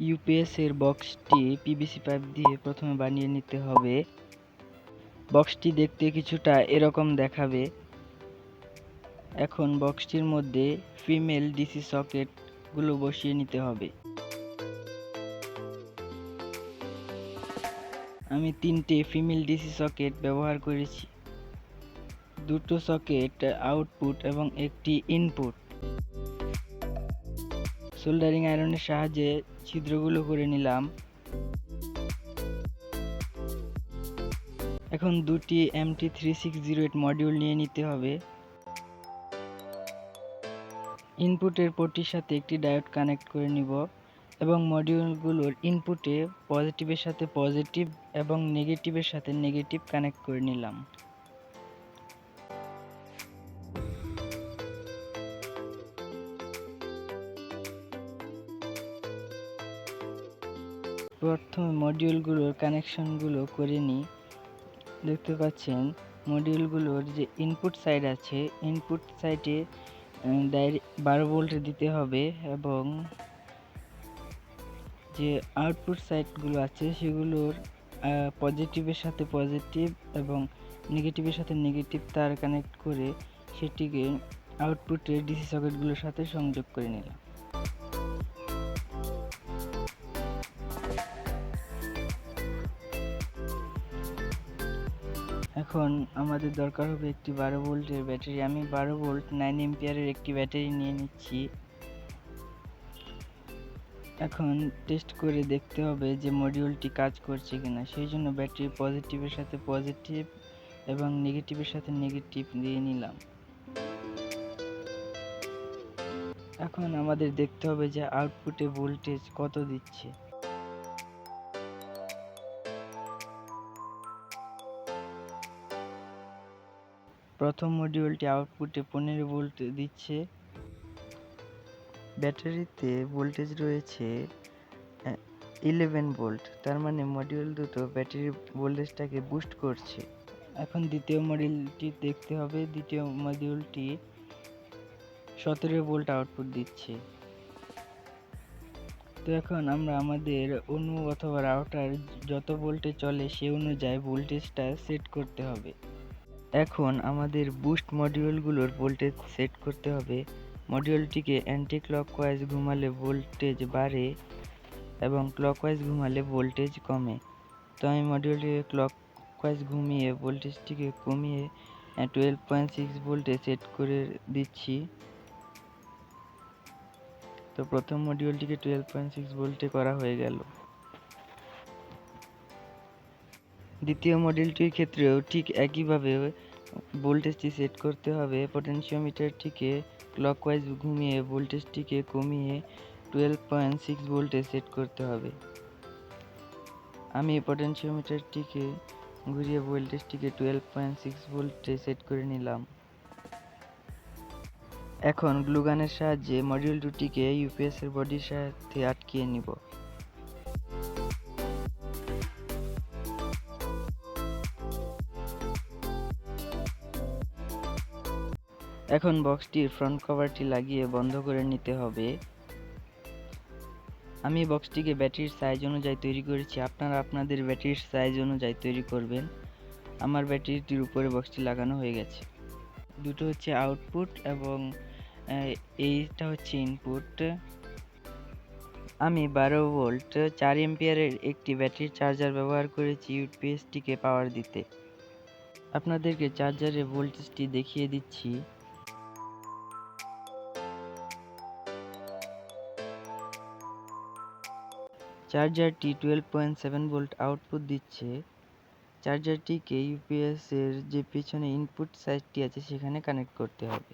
UPS এর বক্সটি PVC pipe দিয়ে প্রথমে বানিয়ে নিতে হবে। বক্সটি দেখতে কিছুটা এরকম দেখাবে। এখন বক্সটির মধ্যে ফিমেল ডিসি সকেট গুলো বসিয়ে নিতে হবে। আমি 3টে ফিমেল ডিসি সকেট ব্যবহার করেছি, 2টো সকেট আউটপুট এবং একটি ইনপুট। সোল্ডারিং আয়রনের সাহায্যে ছিদ্রগুলো করে নিলাম। এখন 2টি MT3608 মডিউল নিয়ে নিতে হবে। ইনপুটের পোর্টটির সাথে একটি ডায়োড কানেক্ট করে নিব এবং মডিউলগুলোর ইনপুটে পজিটিভের সাথে পজিটিভ এবং নেগেটিভের সাথে নেগেটিভ কানেক্ট করে নিলাম। প্রথমে মডিউলগুলোর কানেকশনগুলো করে নিই। দেখতে পাচ্ছেন মডিউলগুলোর যে ইনপুট সাইড আছে, ইনপুট সাইডে 12 ভোল্ট দিতে হবে এবং যে আউটপুট সাইডগুলো আছে সেগুলোর পজিটিভের সাথে পজিটিভ এবং নেগেটিভের সাথে নেগেটিভ তার কানেক্ট করে সেটিকে আউটপুটের ডিসি সকেটগুলোর সাথে সংযোগ করে নিলাম। এখন আমাদের দরকার হবে একটি 12 ভোল্টের ব্যাটারি। আমি 12 ভোল্ট 9 এম্পিয়ারের একটি ব্যাটারি নিয়ে নিচ্ছি। এখন টেস্ট করে দেখতে হবে যে মডিউলটি কাজ করছে কিনা, সেই জন্য ব্যাটারি পজিটিভের সাথে পজিটিভ এবং নেগেটিভের সাথে নেগেটিভ দিয়ে নিলাম। এখন আমাদের দেখতে হবে যে আউটপুটে ভোল্টেজ কত দিচ্ছে। প্রথম মডিউলটি আউটপুটে 15 ভোল্ট দিচ্ছে। ব্যাটারিতে ভোল্টেজ রয়েছে 11 ভোল্ট, তার মানে মডিউল দুটো ব্যাটারির ভোল্টেজটাকে বুস্ট করছে। এখন দ্বিতীয় মডিউলটি দেখতে হবে। দ্বিতীয় মডিউলটি 17 ভোল্ট আউটপুট দিচ্ছে। তো এখন আমরা আমাদের অনু অথবা রাউটার যত ভোল্টে চলে সে অনুযায়ী ভোল্টেজটা সেট করতে হবে। এখন আমাদের বুস্ট মডিউলগুলোর ভোল্টেজ সেট করতে হবে। মডিউলটিকে অ্যান্টি ক্লকওয়াইজ ঘুমালে ভোল্টেজ বাড়ে এবং ক্লকওয়াইজ ঘুমালে ভোল্টেজ কমে। তো আমি মডিউলটিকে ক্লকওয়াইজ ঘুমিয়ে ভোল্টেজটিকে কমিয়ে 12.6 ভোল্টে সেট করে দিচ্ছি। তো প্রথম মডিউলটিকে 12.6 ভোল্টে করা হয়ে গেল। দ্বিতীয় মডিউলটির ক্ষেত্রেও ঠিক একইভাবে ভোল্টেজটি সেট করতে হবে। পটেনশিওমিটারটিকে ক্লকওয়াইজ ঘুমিয়ে ভোল্টেজটিকে কমিয়ে 12.6 ভোল্টে সেট করতে হবে। আমি পটেনশিওমিটারটিকে ঘুরিয়ে ভোল্টেজটিকে 12.6 ভোল্টে সেট করে নিলাম। এখন গ্লুগানের সাহায্যে মডিউল দুটিকে ইউপিএস এর বডির সাথে আটকিয়ে নিব। এখন বক্সটির ফ্রন্ট কভারটি লাগিয়ে বন্ধ করে নিতে হবে। আমি বক্সটিকে ব্যাটারির সাইজ অনুযায়ী তৈরি করেছি, আপনারা আপনাদের ব্যাটারির সাইজ অনুযায়ী তৈরি করবেন। আমার ব্যাটারিটির উপরে বক্সটি লাগানো হয়ে গেছে। দুটো হচ্ছে আউটপুট এবং এইটা হচ্ছে ইনপুট। আমি 12 ভোল্ট 4 এম্পিয়ারের একটি ব্যাটারি চার্জার ব্যবহার করেছি ইউপিএসটিকে পাওয়ার দিতে। আপনাদেরকে চার্জারের ভোল্টেজটি দেখিয়ে দিচ্ছি। চার্জারটি 12.7 ভোল্ট আউটপুট দিচ্ছে। চার্জারটিকে ইউপিএস এর যে পিছনে ইনপুট সাইডটি আছে সেখানে কানেক্ট করতে হবে।